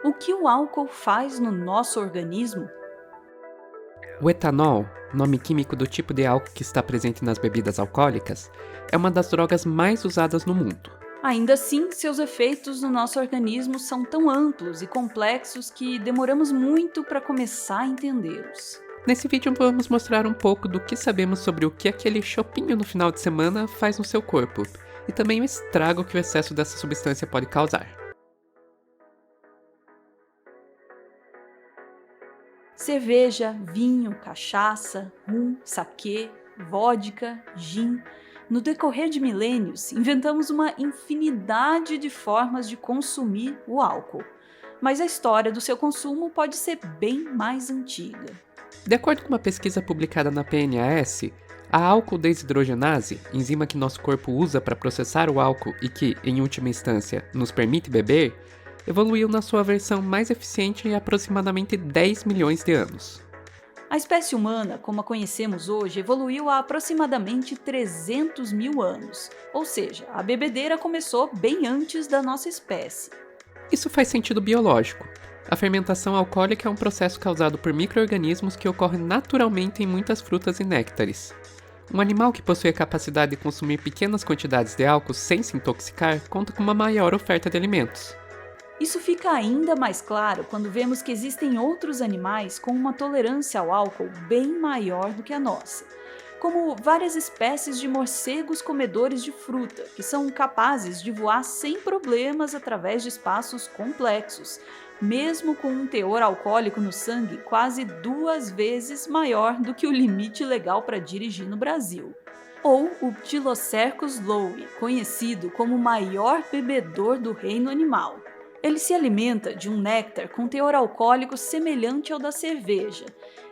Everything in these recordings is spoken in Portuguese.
O que o álcool faz no nosso organismo? O etanol, nome químico do tipo de álcool que está presente nas bebidas alcoólicas, é uma das drogas mais usadas no mundo. Ainda assim, seus efeitos no nosso organismo são tão amplos e complexos que demoramos muito para começar a entendê-los. Nesse vídeo vamos mostrar um pouco do que sabemos sobre o que aquele chopinho no final de semana faz no seu corpo, e também o estrago que o excesso dessa substância pode causar. Cerveja, vinho, cachaça, rum, saquê, vodka, gin. No decorrer de milênios, inventamos uma infinidade de formas de consumir o álcool. Mas a história do seu consumo pode ser bem mais antiga. De acordo com uma pesquisa publicada na PNAS, a álcool desidrogenase, enzima que nosso corpo usa para processar o álcool e que, em última instância, nos permite beber, evoluiu na sua versão mais eficiente em aproximadamente 10 milhões de anos. A espécie humana, como a conhecemos hoje, evoluiu há aproximadamente 300 mil anos, ou seja, a bebedeira começou bem antes da nossa espécie. Isso faz sentido biológico. A fermentação alcoólica é um processo causado por micro-organismos que ocorre naturalmente em muitas frutas e néctares. Um animal que possui a capacidade de consumir pequenas quantidades de álcool sem se intoxicar conta com uma maior oferta de alimentos. Isso fica ainda mais claro quando vemos que existem outros animais com uma tolerância ao álcool bem maior do que a nossa, como várias espécies de morcegos comedores de fruta, que são capazes de voar sem problemas através de espaços complexos, mesmo com um teor alcoólico no sangue quase 2 vezes maior do que o limite legal para dirigir no Brasil. Ou o Ptilocercus lowi, conhecido como o maior bebedor do reino animal. Ele se alimenta de um néctar com teor alcoólico semelhante ao da cerveja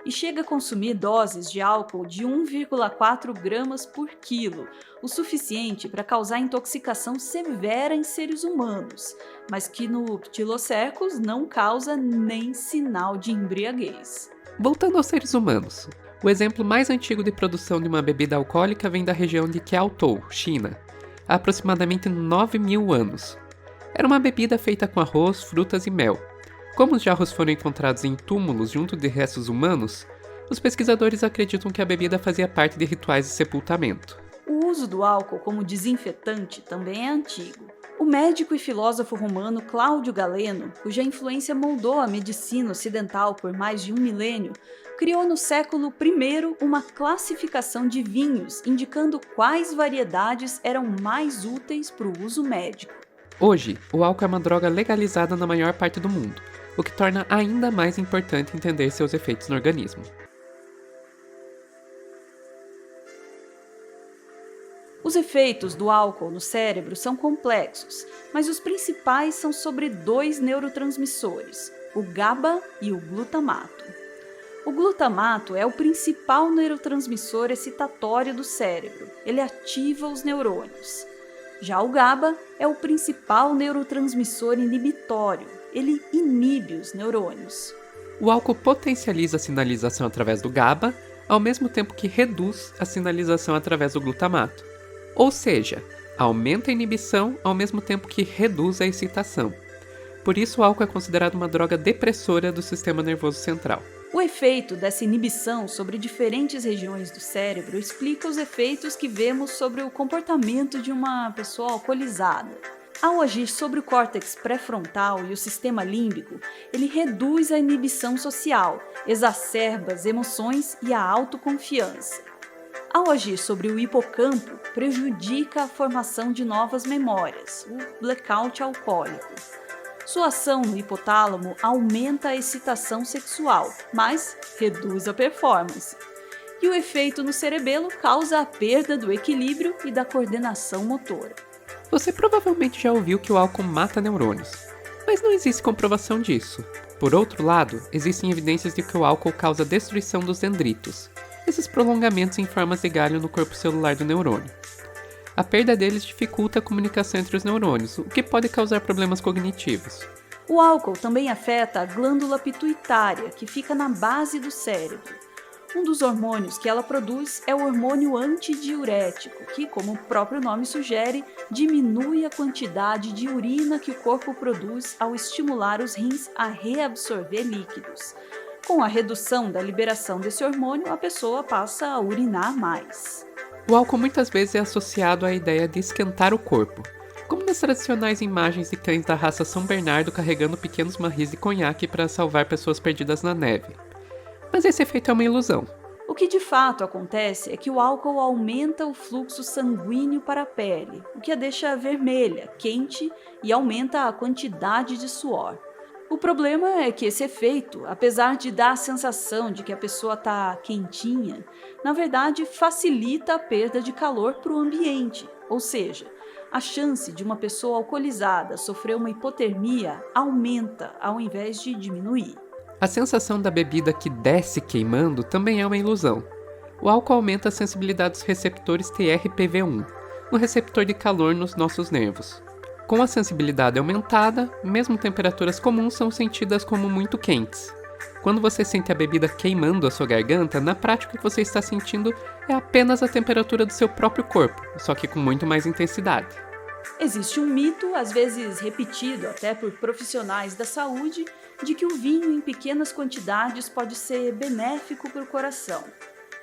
e chega a consumir doses de álcool de 1,4 gramas por quilo, o suficiente para causar intoxicação severa em seres humanos, mas que no Ptilocercus não causa nem sinal de embriaguez. Voltando aos seres humanos, o exemplo mais antigo de produção de uma bebida alcoólica vem da região de Qiaotou, China, há aproximadamente 9 mil anos. Era uma bebida feita com arroz, frutas e mel. Como os jarros foram encontrados em túmulos junto de restos humanos, os pesquisadores acreditam que a bebida fazia parte de rituais de sepultamento. O uso do álcool como desinfetante também é antigo. O médico e filósofo romano Cláudio Galeno, cuja influência moldou a medicina ocidental por mais de um milênio, criou no século I uma classificação de vinhos, indicando quais variedades eram mais úteis para o uso médico. Hoje, o álcool é uma droga legalizada na maior parte do mundo, o que torna ainda mais importante entender seus efeitos no organismo. Os efeitos do álcool no cérebro são complexos, mas os principais são sobre 2 neurotransmissores, o GABA e o glutamato. O glutamato é o principal neurotransmissor excitatório do cérebro, ele ativa os neurônios. Já o GABA é o principal neurotransmissor inibitório, ele inibe os neurônios. O álcool potencializa a sinalização através do GABA, ao mesmo tempo que reduz a sinalização através do glutamato. Ou seja, aumenta a inibição ao mesmo tempo que reduz a excitação. Por isso o álcool é considerado uma droga depressora do sistema nervoso central. O efeito dessa inibição sobre diferentes regiões do cérebro explica os efeitos que vemos sobre o comportamento de uma pessoa alcoolizada. Ao agir sobre o córtex pré-frontal e o sistema límbico, ele reduz a inibição social, exacerba as emoções e a autoconfiança. Ao agir sobre o hipocampo, prejudica a formação de novas memórias, o blackout alcoólico. Sua ação no hipotálamo aumenta a excitação sexual, mas reduz a performance. E o efeito no cerebelo causa a perda do equilíbrio e da coordenação motora. Você provavelmente já ouviu que o álcool mata neurônios, mas não existe comprovação disso. Por outro lado, existem evidências de que o álcool causa destruição dos dendritos, esses prolongamentos em formas de galho no corpo celular do neurônio. A perda deles dificulta a comunicação entre os neurônios, o que pode causar problemas cognitivos. O álcool também afeta a glândula pituitária, que fica na base do cérebro. Um dos hormônios que ela produz é o hormônio antidiurético, que, como o próprio nome sugere, diminui a quantidade de urina que o corpo produz ao estimular os rins a reabsorver líquidos. Com a redução da liberação desse hormônio, a pessoa passa a urinar mais. O álcool muitas vezes é associado à ideia de esquentar o corpo, como nas tradicionais imagens de cães da raça São Bernardo carregando pequenos barris de conhaque para salvar pessoas perdidas na neve. Mas esse efeito é uma ilusão. O que de fato acontece é que o álcool aumenta o fluxo sanguíneo para a pele, o que a deixa vermelha, quente e aumenta a quantidade de suor. O problema é que esse efeito, apesar de dar a sensação de que a pessoa está quentinha, na verdade facilita a perda de calor para o ambiente, ou seja, a chance de uma pessoa alcoolizada sofrer uma hipotermia aumenta ao invés de diminuir. A sensação da bebida que desce queimando também é uma ilusão. O álcool aumenta a sensibilidade dos receptores TRPV1, um receptor de calor nos nossos nervos. Com a sensibilidade aumentada, mesmo temperaturas comuns são sentidas como muito quentes. Quando você sente a bebida queimando a sua garganta, na prática o que você está sentindo é apenas a temperatura do seu próprio corpo, só que com muito mais intensidade. Existe um mito, às vezes repetido até por profissionais da saúde, de que o vinho em pequenas quantidades pode ser benéfico para o coração.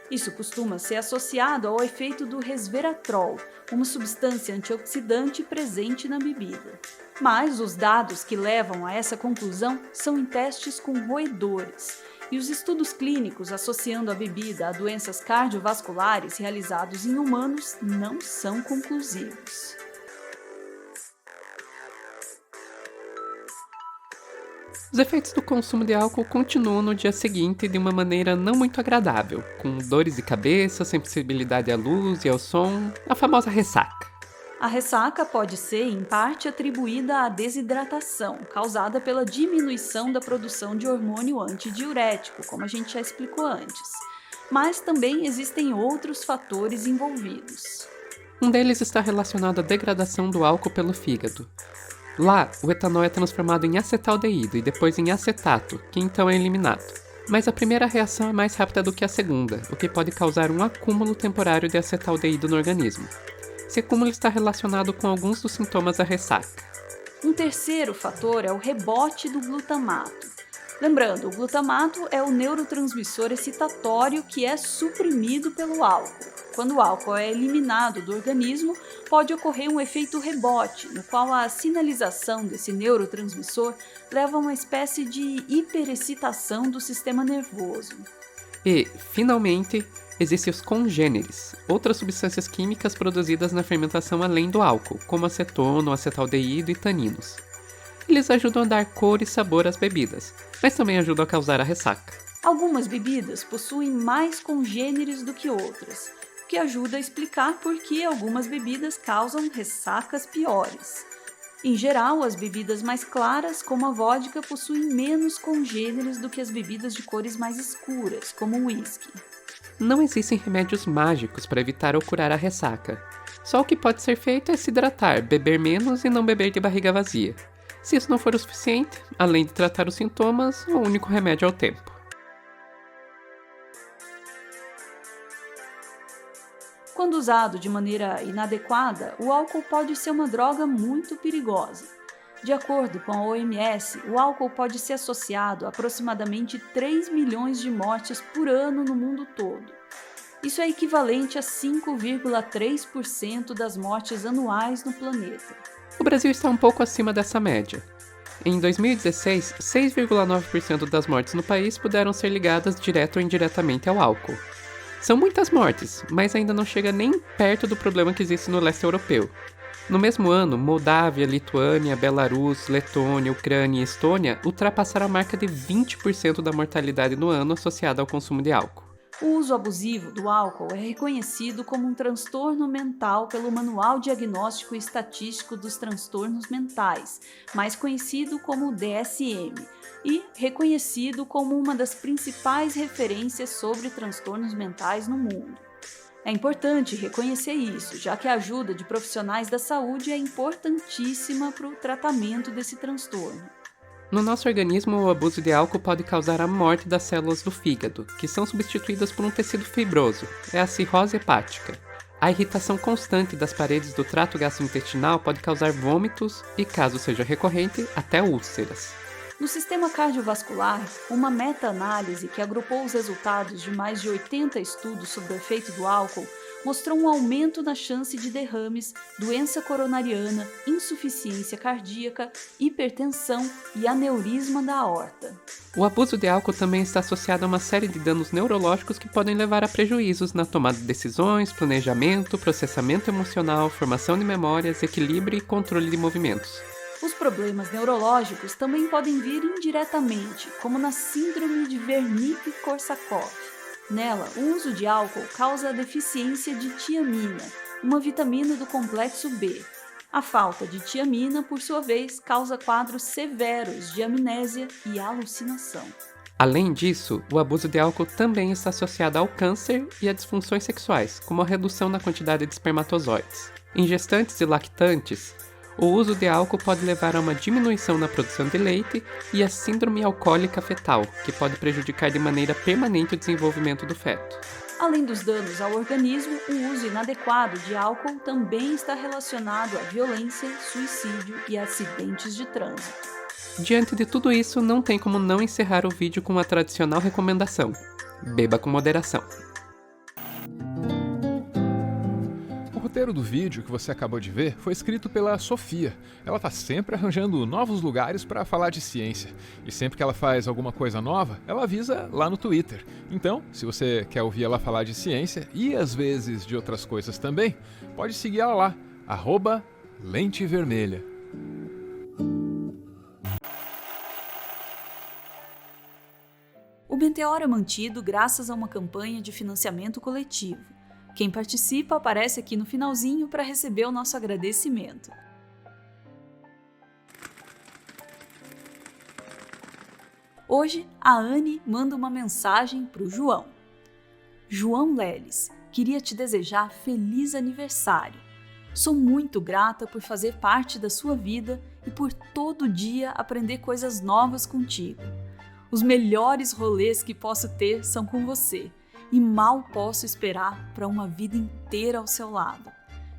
Isso costuma ser associado ao efeito do resveratrol, uma substância antioxidante presente na bebida. Mas os dados que levam a essa conclusão são em testes com roedores, e os estudos clínicos associando a bebida a doenças cardiovasculares realizados em humanos não são conclusivos. Os efeitos do consumo de álcool continuam no dia seguinte de uma maneira não muito agradável, com dores de cabeça, sensibilidade à luz e ao som, a famosa ressaca. A ressaca pode ser, em parte, atribuída à desidratação, causada pela diminuição da produção de hormônio antidiurético, como a gente já explicou antes. Mas também existem outros fatores envolvidos. Um deles está relacionado à degradação do álcool pelo fígado. Lá, o etanol é transformado em acetaldeído e depois em acetato, que então é eliminado. Mas a primeira reação é mais rápida do que a segunda, o que pode causar um acúmulo temporário de acetaldeído no organismo. Esse acúmulo está relacionado com alguns dos sintomas da ressaca. Um terceiro fator é o rebote do glutamato. Lembrando, o glutamato é o neurotransmissor excitatório que é suprimido pelo álcool. Quando o álcool é eliminado do organismo, pode ocorrer um efeito rebote, no qual a sinalização desse neurotransmissor leva a uma espécie de hiperexcitação do sistema nervoso. E, finalmente, existem os congêneres, outras substâncias químicas produzidas na fermentação além do álcool, como acetona, acetaldeído e taninos. Eles ajudam a dar cor e sabor às bebidas, mas também ajudam a causar a ressaca. Algumas bebidas possuem mais congêneres do que outras, o que ajuda a explicar por que algumas bebidas causam ressacas piores. Em geral, as bebidas mais claras, como a vodka, possuem menos congêneres do que as bebidas de cores mais escuras, como o whisky. Não existem remédios mágicos para evitar ou curar a ressaca. Só o que pode ser feito é se hidratar, beber menos e não beber de barriga vazia. Se isso não for o suficiente, além de tratar os sintomas, o único remédio é o tempo. Quando usado de maneira inadequada, o álcool pode ser uma droga muito perigosa. De acordo com a OMS, o álcool pode ser associado a aproximadamente 3 milhões de mortes por ano no mundo todo. Isso é equivalente a 5,3% das mortes anuais no planeta. O Brasil está um pouco acima dessa média. Em 2016, 6,9% das mortes no país puderam ser ligadas direto ou indiretamente ao álcool. São muitas mortes, mas ainda não chega nem perto do problema que existe no leste europeu. No mesmo ano, Moldávia, Lituânia, Belarus, Letônia, Ucrânia e Estônia ultrapassaram a marca de 20% da mortalidade no ano associada ao consumo de álcool. O uso abusivo do álcool é reconhecido como um transtorno mental pelo Manual Diagnóstico e Estatístico dos Transtornos Mentais, mais conhecido como DSM, e reconhecido como uma das principais referências sobre transtornos mentais no mundo. É importante reconhecer isso, já que a ajuda de profissionais da saúde é importantíssima para o tratamento desse transtorno. No nosso organismo, o abuso de álcool pode causar a morte das células do fígado, que são substituídas por um tecido fibroso, é a cirrose hepática. A irritação constante das paredes do trato gastrointestinal pode causar vômitos e, caso seja recorrente, até úlceras. No sistema cardiovascular, uma meta-análise que agrupou os resultados de mais de 80 estudos sobre o efeito do álcool mostrou um aumento na chance de derrames, doença coronariana, insuficiência cardíaca, hipertensão e aneurisma da aorta. O abuso de álcool também está associado a uma série de danos neurológicos que podem levar a prejuízos na tomada de decisões, planejamento, processamento emocional, formação de memórias, equilíbrio e controle de movimentos. Os problemas neurológicos também podem vir indiretamente, como na síndrome de Wernicke-Korsakoff. Nela, o uso de álcool causa a deficiência de tiamina, uma vitamina do complexo B. A falta de tiamina, por sua vez, causa quadros severos de amnésia e alucinação. Além disso, o abuso de álcool também está associado ao câncer e a disfunções sexuais, como a redução na quantidade de espermatozoides. Em gestantes e lactantes, o uso de álcool pode levar a uma diminuição na produção de leite e a síndrome alcoólica fetal, que pode prejudicar de maneira permanente o desenvolvimento do feto. Além dos danos ao organismo, o uso inadequado de álcool também está relacionado à violência, suicídio e acidentes de trânsito. Diante de tudo isso, não tem como não encerrar o vídeo com a tradicional recomendação: beba com moderação. O roteiro do vídeo que você acabou de ver foi escrito pela Sofia. Ela está sempre arranjando novos lugares para falar de ciência. E sempre que ela faz alguma coisa nova, ela avisa lá no Twitter. Então, se você quer ouvir ela falar de ciência e às vezes de outras coisas também, pode seguir ela lá, @lentevermelha. O Meteoro é mantido graças a uma campanha de financiamento coletivo. Quem participa aparece aqui no finalzinho para receber o nosso agradecimento. Hoje, a Anne manda uma mensagem para o João. João Leles, queria te desejar feliz aniversário. Sou muito grata por fazer parte da sua vida e por todo dia aprender coisas novas contigo. Os melhores rolês que posso ter são com você. E mal posso esperar para uma vida inteira ao seu lado.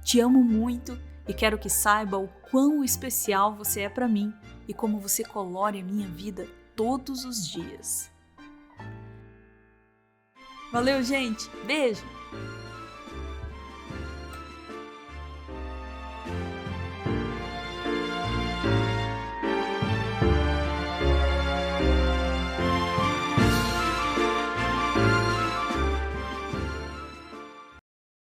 Te amo muito e quero que saiba o quão especial você é para mim e como você colore a minha vida todos os dias. Valeu, gente! Beijo!